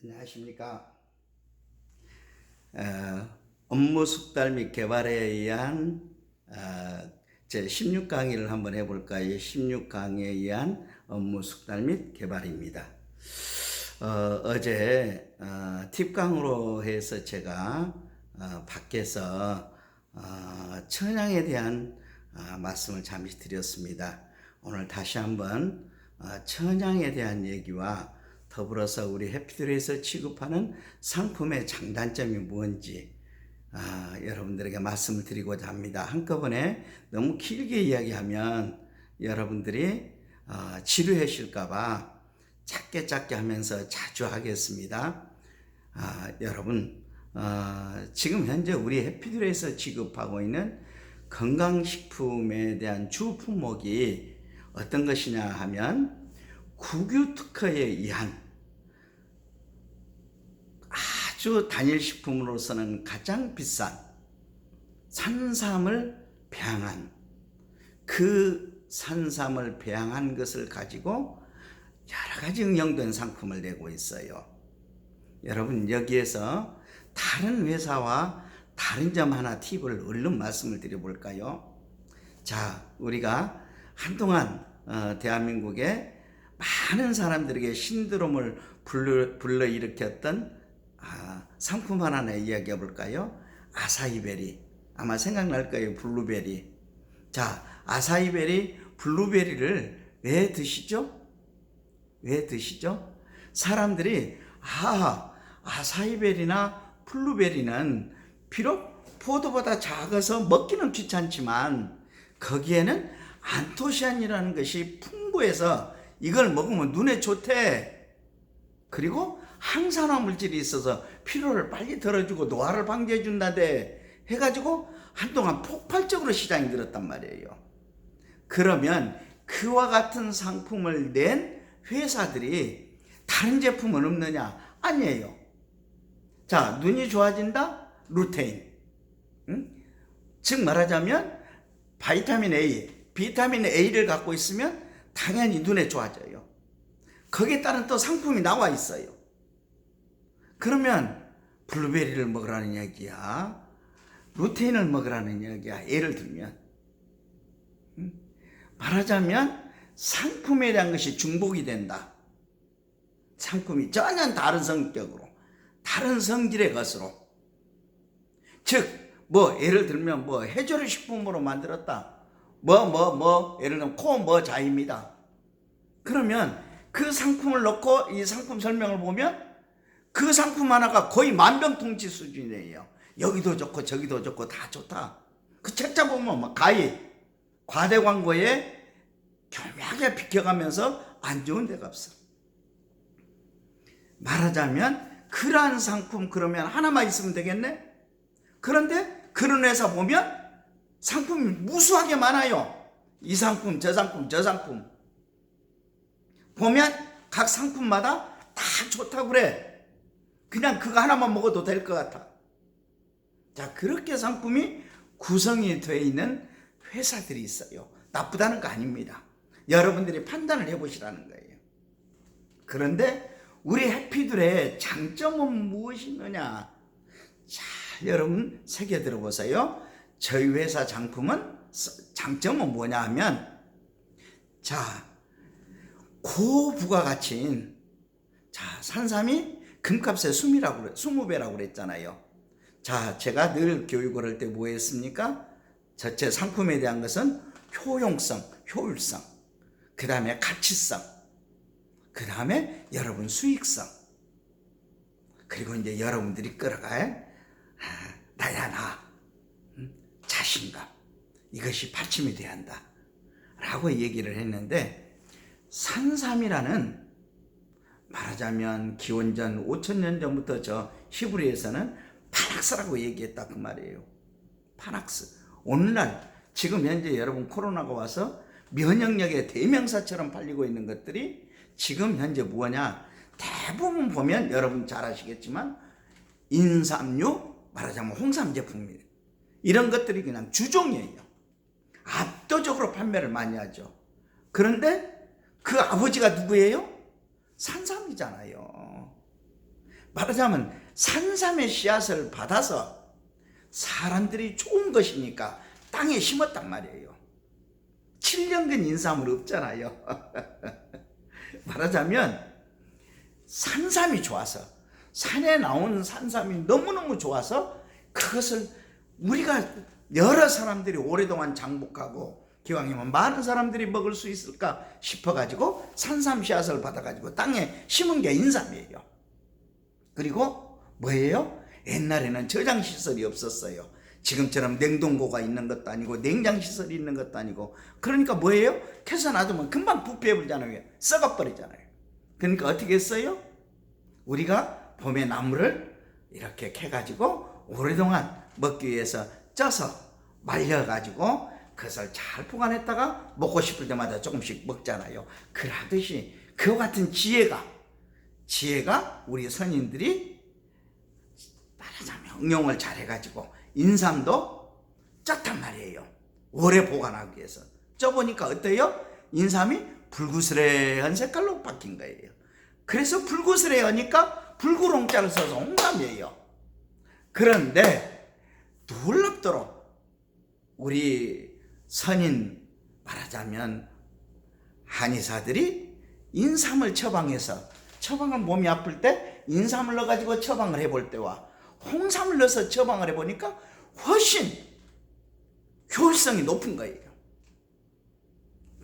안녕하십니까. 업무 숙달 및 개발에 의한 제 16강의를 한번 해볼까요? 16강의에 의한 업무 숙달 및 개발입니다. 어제 팁강으로 해서 제가 밖에서 천양에 대한 말씀을 잠시 드렸습니다. 오늘 다시 한번 천양에 대한 얘기와 더불어서 우리 해피드레이에서 취급하는 상품의 장단점이 뭔지 여러분들에게 말씀을 드리고자 합니다. 한꺼번에 너무 길게 이야기하면 여러분들이 지루하실까봐 짧게 하면서 자주 하겠습니다. 여러분 지금 현재 우리 해피드레이에서 취급하고 있는 건강식품에 대한 주 품목이 어떤 것이냐 하면 국유 특허에 의한 아주 단일식품으로서는 가장 비싼 산삼을 배양한 그 산삼을 배양한 것을 가지고 여러 가지 응용된 상품을 내고 있어요. 여러분 여기에서 다른 회사와 다른 점 하나 팁을 얼른 말씀을 드려볼까요? 자, 우리가 한동안 대한민국에 많은 사람들에게 신드롬을 불러일으켰던 상품 하나 이야기해 볼까요? 아사이베리. 아마 생각날 거예요. 블루베리. 자, 아사이베리, 블루베리를 왜 드시죠? 왜 드시죠? 사람들이 아사이베리나 블루베리는 비록 포도보다 작아서 먹기는 귀찮지만 거기에는 안토시아닌이라는 것이 풍부해서 이걸 먹으면 눈에 좋대. 그리고 항산화 물질이 있어서 피로를 빨리 덜어주고 노화를 방지해준다대 해가지고 한동안 폭발적으로 시장이 늘었단 말이에요. 그러면 그와 같은 상품을 낸 회사들이 다른 제품은 없느냐? 아니에요. 자, 눈이 좋아진다? 루테인. 즉 말하자면 비타민 A를 갖고 있으면 당연히 눈에 좋아져요. 거기에 따른 또 상품이 나와 있어요. 그러면 블루베리를 먹으라는 이야기야? 루테인을 먹으라는 이야기야? 예를 들면 말하자면 상품에 대한 것이 중복이 된다. 상품이 전혀 다른 성격으로 다른 성질의 것으로 즉 예를 들면 해조류 식품으로 만들었다. 예를 들면 자입니다. 그러면 그 상품을 넣고 이 상품 설명을 보면 그 상품 하나가 거의 만병통치 수준이에요. 여기도 좋고 저기도 좋고 다 좋다. 그 책자 보면 과대 광고에 교묘하게 비켜가면서 안 좋은 데가 없어. 말하자면 그러한 상품 그러면 하나만 있으면 되겠네? 그런데 그런 회사 보면 상품이 무수하게 많아요. 이 상품, 저 상품, 저 상품. 보면 각 상품마다 다 좋다고 그래. 그냥 그거 하나만 먹어도 될 것 같아. 자, 그렇게 상품이 구성이 되어 있는 회사들이 있어요. 나쁘다는 거 아닙니다. 여러분들이 판단을 해보시라는 거예요. 그런데 우리 해피들의 장점은 무엇이느냐? 자, 여러분 새겨 들어보세요. 저희 회사 장점은 뭐냐 하면 자, 고부가가치인 산삼이 금값의 20배라고 그랬잖아요. 자, 제가 늘 교육을 할 때 뭐 했습니까? 제 상품에 대한 것은 효용성, 효율성, 그 다음에 가치성, 그 다음에 여러분 수익성, 그리고 이제 여러분들이 끌어갈 나 자신감, 이것이 받침이 돼야 한다 라고 얘기를 했는데 산삼이라는 말하자면 기원전 5000년 전부터 저 히브리에서는 파낙스라고 얘기했다 그 말이에요. 파낙스. 오늘날 지금 현재 여러분 코로나가 와서 면역력의 대명사처럼 팔리고 있는 것들이 지금 현재 뭐냐? 대부분 보면 여러분 잘 아시겠지만 인삼류, 말하자면 홍삼 제품이에요. 이런 것들이 그냥 주종이에요. 압도적으로 판매를 많이 하죠. 그런데 그 아버지가 누구예요? 산삼이잖아요. 말하자면 산삼의 씨앗을 받아서 사람들이 좋은 것이니까 땅에 심었단 말이에요. 7년근 인삼은 없잖아요. 말하자면 산삼이 좋아서, 산에 나오는 산삼이 너무너무 좋아서 그것을 우리가 여러 사람들이 오랫동안 장복하고 기왕이면 많은 사람들이 먹을 수 있을까 싶어가지고 산삼 씨앗을 받아가지고 땅에 심은 게 인삼이에요. 그리고 뭐예요? 옛날에는 저장시설이 없었어요. 지금처럼 냉동고가 있는 것도 아니고 냉장시설이 있는 것도 아니고, 그러니까 뭐예요? 캐서 놔두면 금방 부패해버리잖아요. 썩어버리잖아요. 그러니까 어떻게 했어요? 우리가 봄에 나무를 이렇게 캐가지고 오랫동안 먹기 위해서 쪄서 말려가지고 그것을 잘 보관했다가 먹고 싶을 때마다 조금씩 먹잖아요. 그러듯이 그와 같은 지혜가 우리 선인들이 말하자면 응용을 잘 해가지고 인삼도 쪘단 말이에요. 오래 보관하기 위해서. 쪄보니까 어때요? 인삼이 불구스레한 색깔로 바뀐 거예요. 그래서 불구스레하니까 불구롱자를 써서 홍삼이에요. 그런데 놀랍도록 우리 선인, 말하자면 한의사들이 인삼을 처방을 몸이 아플 때 인삼을 넣어가지고 처방을 해볼 때와 홍삼을 넣어서 처방을 해보니까 훨씬 효율성이 높은 거예요.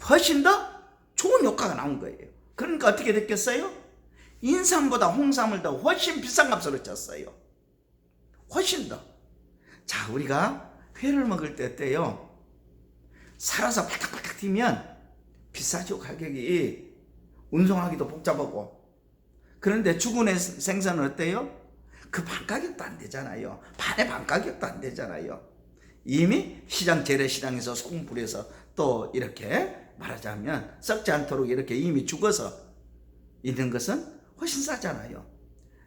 훨씬 더 좋은 효과가 나온 거예요. 그러니까 어떻게 됐겠어요? 인삼보다 홍삼을 더 훨씬 비싼 값으로 쳤어요. 훨씬 더. 자, 우리가 회를 먹을 때 어때요? 살아서 팔딱팔딱 튀면 비싸죠. 가격이. 운송하기도 복잡하고. 그런데 죽은 애 생선은 어때요? 그 반 가격도 안 되잖아요. 반의 반 가격도 안 되잖아요. 이미 재래시장에서 소금 뿌려서 또 이렇게 말하자면 썩지 않도록 이렇게 이미 죽어서 있는 것은 훨씬 싸잖아요.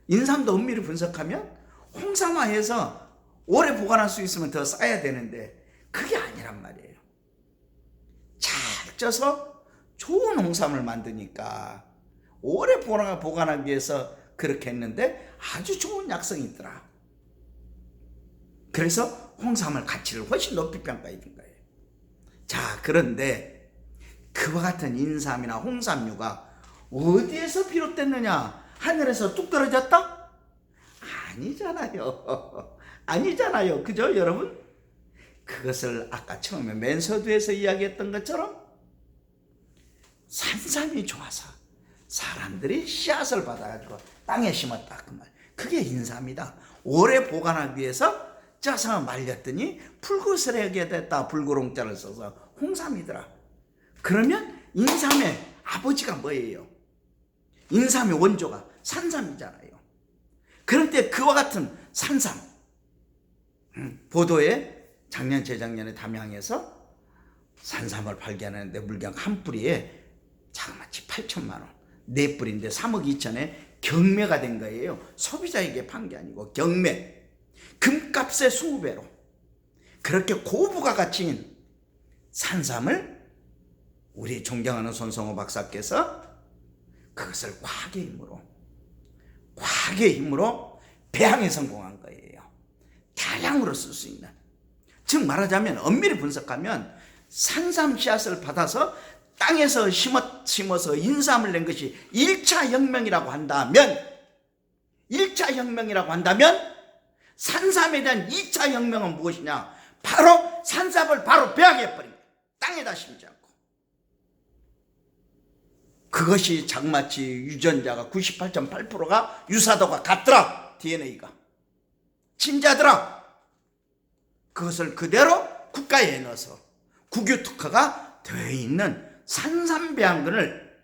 인삼도 엄밀히 분석하면 홍삼화해서 오래 보관할 수 있으면 더 싸야 되는데 그게 아니란 말이에요. 잘 쪄서 좋은 홍삼을 만드니까 오래 보관하기 위해서 그렇게 했는데 아주 좋은 약성이 있더라. 그래서 홍삼의 가치를 훨씬 높이 평가해 준 거예요. 자, 그런데 그와 같은 인삼이나 홍삼류가 어디에서 비롯됐느냐? 하늘에서 뚝 떨어졌다? 아니잖아요. 아니잖아요. 그죠, 여러분? 그것을 아까 처음에 맨서두에서 이야기했던 것처럼 산삼이 좋아서 사람들이 씨앗을 받아가지고 땅에 심었다. 그 말. 그게 인삼이다. 오래 보관하기 위해서 쪄서 말렸더니 불구스레하게 됐다. 불구롱자를 써서 홍삼이더라. 그러면 인삼의 아버지가 뭐예요? 인삼의 원조가 산삼이잖아요. 그런데 그와 같은 산삼, 보도에 작년 재작년에 담양에서 산삼을 발견하는데 물량 한 뿌리에 자그마치 8천만 원, 4뿌리인데 3억 2천에 경매가 된 거예요. 소비자에게 판 게 아니고 경매. 금값의 20배로 그렇게 고부가 가치인 산삼을 우리 존경하는 손성호 박사께서 그것을 과학의 힘으로 배양에 성공한 거예요. 다량으로 쓸 수 있는. 즉 말하자면 엄밀히 분석하면 산삼 씨앗을 받아서 땅에서 심어서 인삼을 낸 것이 1차 혁명이라고 한다면 산삼에 대한 2차 혁명은 무엇이냐? 바로 산삼을 바로 배양해버린 거예요. 땅에다 심지 않고. 그것이 장마치 유전자가 98.8%가 유사도가 같더라. DNA가. 친자더라. 그것을 그대로 국가에 넣어서 국유 특허가 되어 있는 산삼 배양근을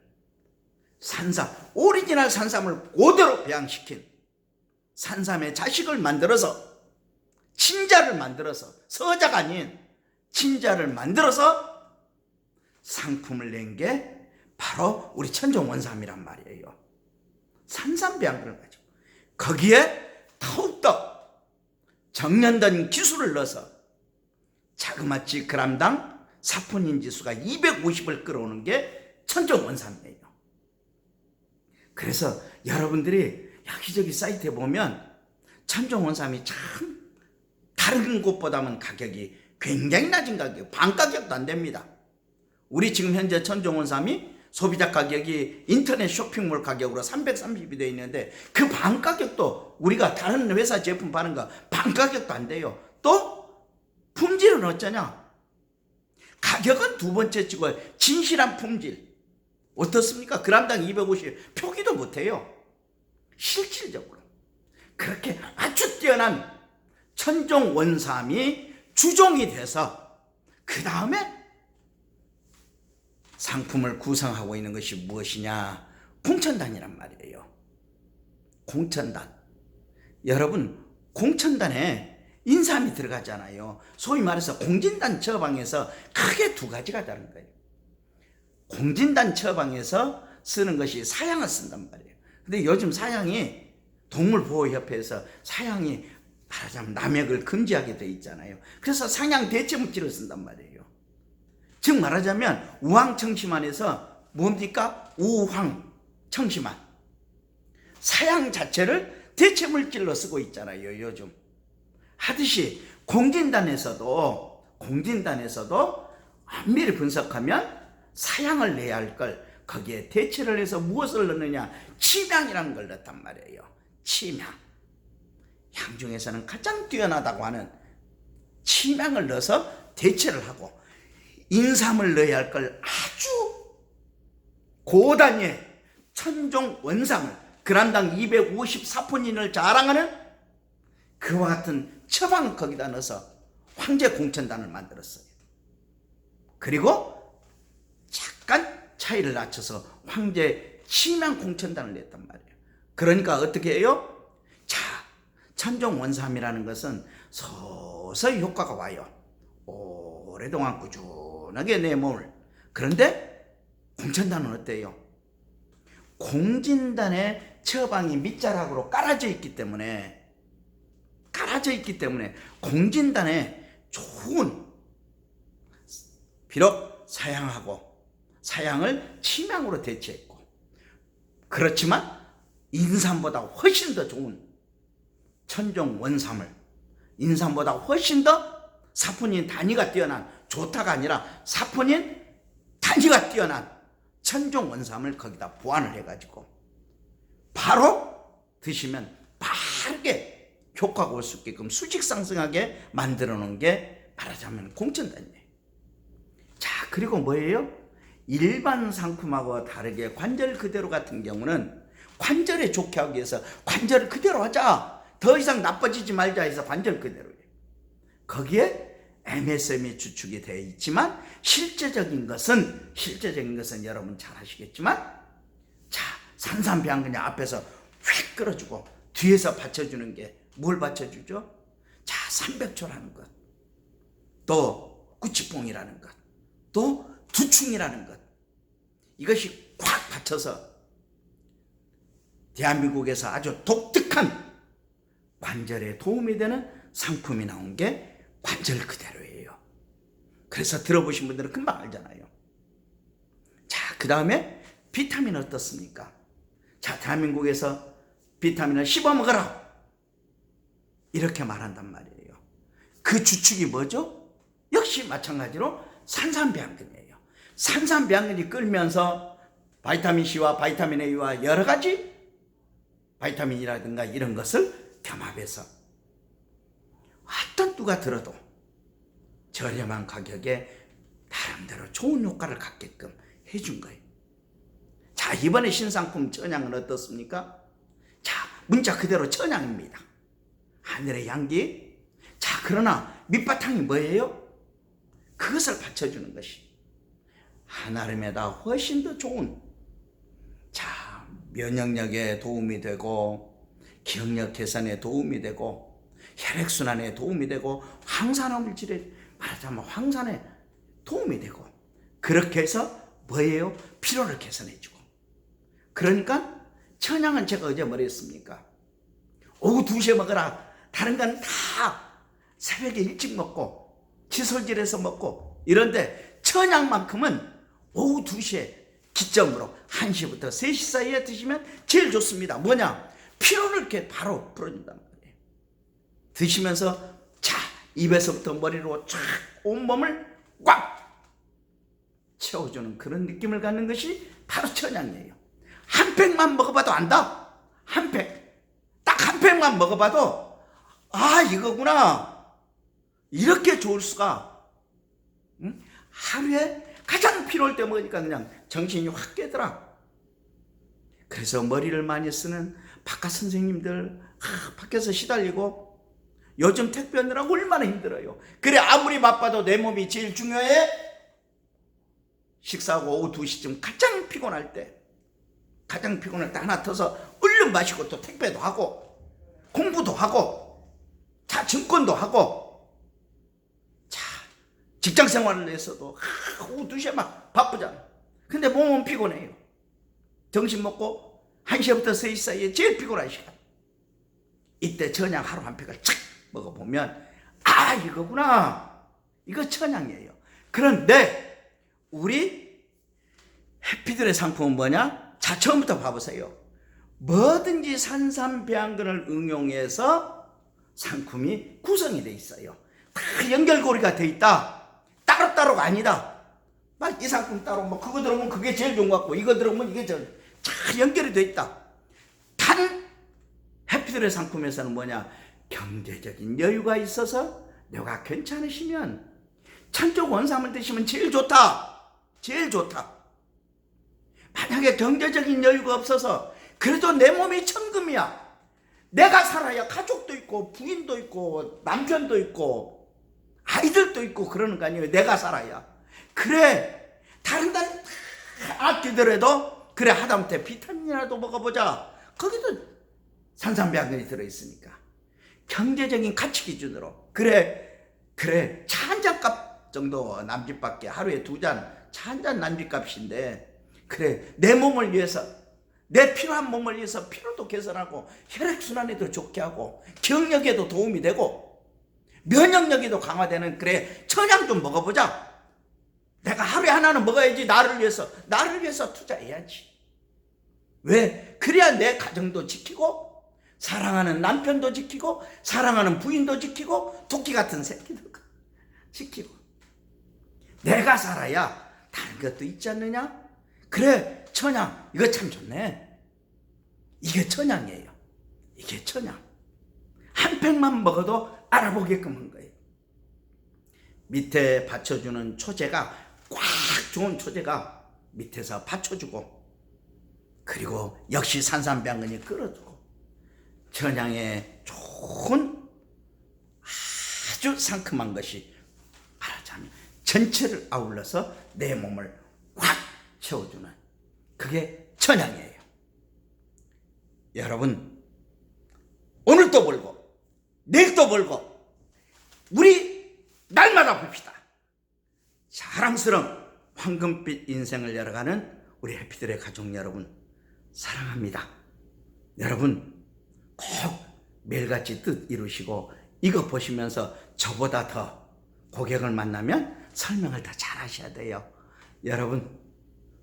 오리지널 산삼을 그대로 배양시킨 산삼의 자식을 만들어서 친자를 만들어서 서자가 아닌 친자를 만들어서 상품을 낸 게 바로 우리 천정원삼이란 말이에요. 산삼 배양근을 가지고 거기에 더욱더 정년된 기술을 넣어서 자그마치 그람당 사포닌 지수가 250을 끌어오는 게 천정원삼이에요. 그래서 여러분들이 여기저기 사이트에 보면 천종 원삼이 참 다른 곳보다는 가격이 굉장히 낮은 가격, 반 가격도 안 됩니다. 우리 지금 현재 천종 원삼이 소비자 가격이 인터넷 쇼핑몰 가격으로 330이 되어 있는데 그 반 가격도 우리가 다른 회사 제품 파는 거 반 가격도 안 돼요. 또 품질은 어쩌냐? 가격은 두 번째 치고 진실한 품질 어떻습니까? 그람당 250 표기도 못해요. 실질적으로 그렇게 아주 뛰어난 천종 원삼이 주종이 돼서 그 다음에 상품을 구성하고 있는 것이 무엇이냐? 공천단이란 말이에요. 공천단. 여러분, 공천단에 인삼이 들어가잖아요. 소위 말해서 공진단 처방에서 크게 두 가지가 다른 거예요. 공진단 처방에서 쓰는 것이 사양을 쓴단 말이에요. 근데 요즘 사양이 동물보호협회에서 사양이 말하자면 남획을 금지하게 돼 있잖아요. 그래서 상향 대체물질을 쓴단 말이에요. 즉 말하자면 우황청심환에서 뭡니까? 우황청심환 사양 자체를 대체물질로 쓰고 있잖아요. 요즘 하듯이 공진단에서도 엄밀히 분석하면 사양을 내야 할 걸 거기에 대체를 해서 무엇을 넣느냐? 치명이라는 걸 넣단 말이에요. 치명. 향 중에서는 가장 뛰어나다고 하는 치명을 넣어서 대체를 하고 인삼을 넣어야 할 걸 아주 고단위의 천종 원삼을 그람당 254폰인을 자랑하는 그와 같은 처방을 거기다 넣어서 황제 공천단을 만들었어요. 그리고 잠깐 차이를 낮춰서 황제 치명 공천단을 냈단 말이에요. 그러니까 어떻게 해요? 자, 천종 원삼이라는 것은 서서히 효과가 와요. 오랫동안 꾸준하게 내 몸을. 그런데 공천단은 어때요? 공진단의 처방이 밑자락으로 깔아져 있기 때문에 공진단에 좋은, 비록 사양을 치명으로 대체했고 그렇지만 인삼보다 훨씬 더 좋은 천종 원삼을 인삼보다 훨씬 더 사포닌 단위가 뛰어난, 좋다가 아니라 사포닌 단위가 뛰어난 천종 원삼을 거기다 보완을 해가지고 바로 드시면 바르게 효과가 올 수 있게끔 수직 상승하게 만들어 놓은 게 말하자면 공천단이에요. 자, 그리고 뭐예요? 일반 상품하고 다르게 관절 그대로 같은 경우는 관절에 좋게 하기 위해서 관절을 그대로 하자, 더 이상 나빠지지 말자 해서 관절 그대로예요. 거기에 MSM이 주축이 되어 있지만 실제적인 것은 여러분 잘 아시겠지만, 자, 산삼배양 그냥 앞에서 휙 끌어주고 뒤에서 받쳐주는 게 뭘 받쳐주죠? 자, 삼백초라는 것, 또 꾸치뽕이라는 것, 또 두충이라는 것, 이것이 꽉 받쳐서 대한민국에서 아주 독특한 관절에 도움이 되는 상품이 나온 게 관절 그대로예요. 그래서 들어보신 분들은 금방 알잖아요. 자, 그 다음에 비타민 어떻습니까? 자, 대한민국에서 비타민을 씹어 먹어라 이렇게 말한단 말이에요. 그 주축이 뭐죠? 역시 마찬가지로 산삼배양근이에요. 산삼배양근이 끓면서 바이타민 C와 바이타민 A와 여러 가지 바이타민이라든가 이런 것을 겸합해서 어떤 누가 들어도 저렴한 가격에 나름대로 좋은 효과를 갖게끔 해준 거예요. 자, 이번에 신상품 천양은 어떻습니까? 자, 문자 그대로 천양입니다. 하늘의 향기. 자, 그러나 밑바탕이 뭐예요? 그것을 받쳐주는 것이 한아름에다 훨씬 더 좋은, 자, 면역력에 도움이 되고 기억력 개선에 도움이 되고 혈액순환에 도움이 되고 황산화 물질에 말하자면 황산에 도움이 되고, 그렇게 해서 뭐예요? 피로를 개선해주고. 그러니까 천양은 제가 어제 뭐랬습니까? 오후 2시에 먹어라. 다른 건 다 새벽에 일찍 먹고 지솔질해서 먹고 이런데 천양만큼은 오후 2시에 기점으로 1시부터 3시 사이에 드시면 제일 좋습니다. 뭐냐? 피로를 이렇게 바로 풀어준단 말이에요. 드시면서 자, 입에서부터 머리로 쫙 온몸을 꽉 채워주는 그런 느낌을 갖는 것이 바로 천양이에요. 한 팩만 먹어봐도 안다. 한 팩. 딱 한 팩만 먹어봐도 아, 이거구나. 이렇게 좋을 수가. 응? 하루에 가장 피로할 때 먹으니까 그냥 정신이 확 깨더라. 그래서 머리를 많이 쓰는 바깥 선생님들, 밖에서 시달리고 요즘 택배 오느라고 얼마나 힘들어요. 그래, 아무리 바빠도 내 몸이 제일 중요해. 식사하고 오후 2시쯤 가장 피곤할 때 하나 터서 얼른 마시고 또 택배도 하고 공부도 하고 자, 증권도 하고 자, 직장 생활을 해서도 오후 2시에 막 바쁘잖아. 근데 몸은 피곤해요. 점심 먹고 1시부터 3시 사이에 제일 피곤한 시간. 이때 천양 하루 한 팩을 착 먹어보면 아, 이거구나. 이거 천양이에요. 그런데 우리 해피들의 상품은 뭐냐? 자, 처음부터 봐보세요. 뭐든지 산삼배양근을 응용해서 상품이 구성이 돼 있어요. 다 연결고리가 돼 있다. 따로따로가 아니다. 막 이 상품 따로 뭐 그거 들어오면 그게 제일 좋은 것 같고 이거 들어오면 이게 다 연결이 돼 있다. 단 해피들의 상품에서는 뭐냐? 경제적인 여유가 있어서 뇌가 괜찮으시면 천적 원삼을 드시면 제일 좋다. 제일 좋다. 만약에 경제적인 여유가 없어서 그래도 내 몸이 천금이야. 내가 살아야 가족도 있고 부인도 있고 남편도 있고 아이들도 있고 그러는 거 아니에요. 내가 살아야. 그래, 다른 날 아끼더라도 그래, 하다못해 비타민이라도 먹어보자. 거기도 산삼배양근이 들어있으니까 경제적인 가치 기준으로 그래 차 한 잔 값 정도 남짓밖에, 하루에 2잔 차 한 잔 남짓값인데 그래, 내 몸을 위해서, 내 필요한 몸을 위해서 피로도 개선하고 혈액순환에도 좋게 하고 기억력에도 도움이 되고 면역력에도 강화되는 그래, 천양 좀 먹어보자. 내가 하루에 하나는 먹어야지. 나를 위해서 투자해야지. 왜? 그래야 내 가정도 지키고 사랑하는 남편도 지키고 사랑하는 부인도 지키고 토끼 같은 새끼도 지키고 내가 살아야 다른 것도 있지 않느냐? 그래, 천양 이거 참 좋네. 이게 천양이에요. 이게 천양. 한 팩만 먹어도 알아보게끔 한 거예요. 밑에 받쳐주는 초제가 꽉 좋은 초제가 밑에서 받쳐주고 그리고 역시 산삼배양근이 끌어주고 천양의 좋은 아주 상큼한 것이 말하자면 전체를 아울러서 내 몸을 확 채워주는 그게 천양이에요. 여러분, 오늘도 벌고 내일도 벌고 우리 날마다 봅시다. 사랑스러운 황금빛 인생을 열어가는 우리 해피들의 가족 여러분, 사랑합니다. 여러분 꼭 매일같이 뜻 이루시고 이거 보시면서 저보다 더 고객을 만나면 설명을 더 잘 하셔야 돼요. 여러분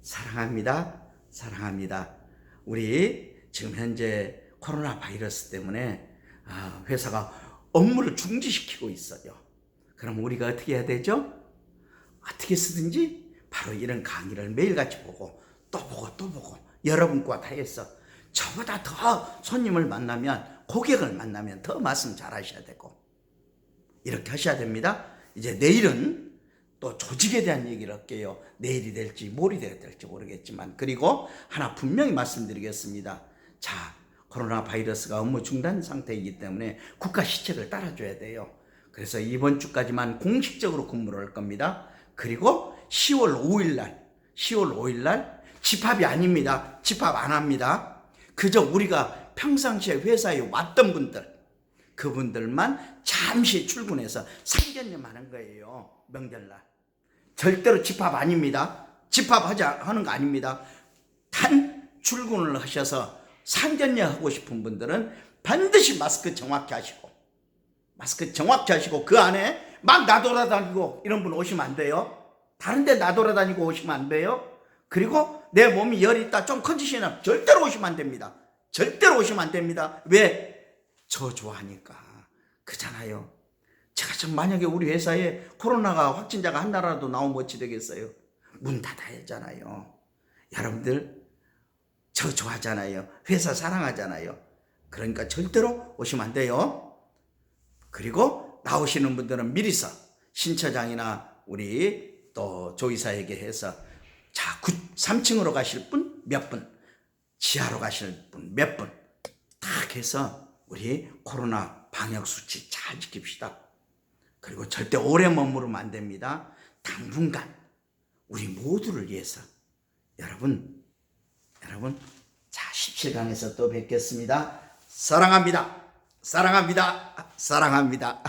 사랑합니다. 사랑합니다. 우리 지금 현재 코로나 바이러스 때문에 회사가 업무를 중지시키고 있어요. 그럼 우리가 어떻게 해야 되죠? 어떻게 쓰든지 바로 이런 강의를 매일같이 보고 또 보고 여러분과 다 해서 저보다 더 손님을 만나면, 고객을 만나면 더 말씀 잘 하셔야 되고 이렇게 하셔야 됩니다. 이제 내일은 또 조직에 대한 얘기를 할게요. 내일이 될지 모레 될지 모르겠지만, 그리고 하나 분명히 말씀드리겠습니다. 자, 코로나 바이러스가 업무 중단 상태이기 때문에 국가 시책을 따라줘야 돼요. 그래서 이번 주까지만 공식적으로 근무를 할 겁니다. 그리고 10월 5일 날 집합이 아닙니다. 집합 안 합니다. 그저 우리가 평상시에 회사에 왔던 분들, 그분들만 잠시 출근해서 상견례 하는 거예요. 명절날. 절대로 집합 아닙니다. 하는 거 아닙니다. 단 출근을 하셔서 상견례 하고 싶은 분들은 반드시 마스크 정확히 하시고 그 안에 막 나돌아다니고 이런 분 오시면 안 돼요. 다른 데 나돌아다니고 오시면 안 돼요. 그리고 내 몸이 열이 있다, 좀 컨디션이 절대로 오시면 안 됩니다. 절대로 오시면 안 됩니다. 왜? 저 좋아하니까. 그잖아요. 제가 좀 만약에 우리 회사에 코로나가 확진자가 한 나라라도 나오면 어찌 되겠어요? 문 닫아야 하잖아요. 여러분들 저 좋아하잖아요. 회사 사랑하잖아요. 그러니까 절대로 오시면 안 돼요. 그리고 나오시는 분들은 미리서 신처장이나 우리 또 조이사에게 해서 자, 3층으로 가실 분 몇 분, 지하로 가실 분 몇 분 딱 해서 우리 코로나 방역 수치 잘 지킵시다. 그리고 절대 오래 머무르면 안 됩니다. 당분간 우리 모두를 위해서 여러분 자 17강에서 또 뵙겠습니다. 사랑합니다. 사랑합니다. 사랑합니다.